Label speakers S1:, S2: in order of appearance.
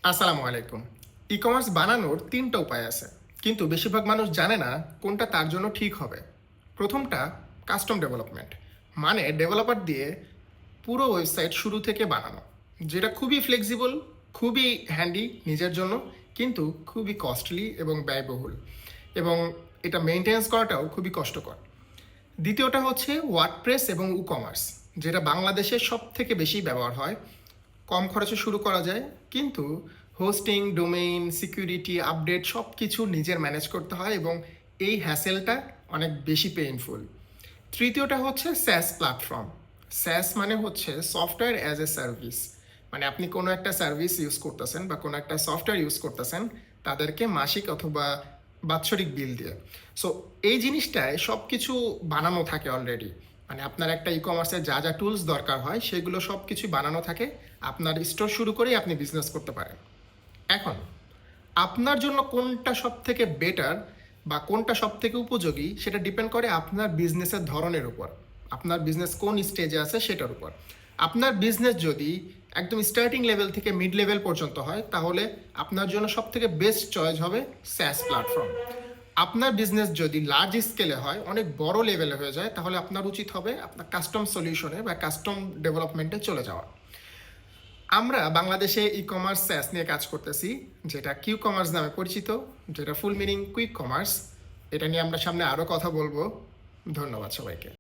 S1: আসসালামু আলাইকুম। ই-কমার্স বানানোর ৩টা উপায় আছে। কিন্তু বেশিরভাগ মানুষ জানে না কোনটা তার জন্য ঠিক হবে। প্রথমটা কাস্টম ডেভেলপমেন্ট। মানে ডেভেলপার দিয়ে পুরো ওয়েবসাইট শুরু থেকে বানানো। যেটা খুবই ফ্লেক্সিবল, খুবই হ্যান্ডি নিজের জন্য, কিন্তু খুবই কস্টলি এবং ব্যয়বহুল। এবং এটা মেইনটেন্যান্স করাটাও খুবই কষ্টকর। দ্বিতীয়টা হচ্ছে ওয়ার্ডপ্রেস এবং ই-কমার্স, যেটা বাংলাদেশে সবথেকে বেশি ব্যবহার হয়। কম খরচে শুরু করা যায়, কিন্তু হোস্টিং, ডোমেইন, সিকিউরিটি, আপডেট সব কিছু নিজের ম্যানেজ করতে হয় এবং এই হ্যাসেলটা অনেক বেশি পেইনফুল। তৃতীয়টা হচ্ছে স্যাস প্ল্যাটফর্ম। স্যাস মানে হচ্ছে সফটওয়্যার অ্যাজ এ সার্ভিস। মানে আপনি কোনো একটা সার্ভিস ইউজ করতেছেন বা কোনো একটা সফটওয়্যার ইউজ করতেছেন তাদেরকে মাসিক অথবা বাৎসরিক বিল দিয়ে। সো এই জিনিসটায় সব কিছু বানানো থাকে অলরেডি। মানে আপনার একটা ই-কমার্সের যা যা টুলস দরকার হয় সেগুলো সব কিছুই বানানো থাকে। আপনার স্টোর শুরু করেই আপনি বিজনেস করতে পারেন। এখন আপনার জন্য কোনটা সব থেকে বেটার বা কোনটা সব থেকে উপযোগী সেটা ডিপেন্ড করে আপনার বিজনেসের ধরনের উপর, আপনার বিজনেস কোন স্টেজে আছে সেটার উপর। আপনার বিজনেস যদি একদম স্টার্টিং লেভেল থেকে মিড লেভেল পর্যন্ত হয় তাহলে আপনার জন্য সব থেকে বেস্ট চয়েস হবে স্যাস প্ল্যাটফর্ম। আপনার বিজনেস যদি লার্জ স্কেলে হয়, অনেক বড় লেভেলে হয়ে যায়, তাহলে আপনার উচিত হবে আপনার কাস্টম সলিউশনে বা কাস্টম ডেভেলপমেন্টে চলে যাওয়া। আমরা বাংলাদেশে ই-কমার্স স্যাস নিয়ে কাজ করতেছি, যেটা কিউ কমার্স নামে পরিচিত, যেটা ফুল মিনিং কুইক কমার্স। এটা নিয়ে আমরা সামনে আরও কথা বলবো। ধন্যবাদ সবাইকে।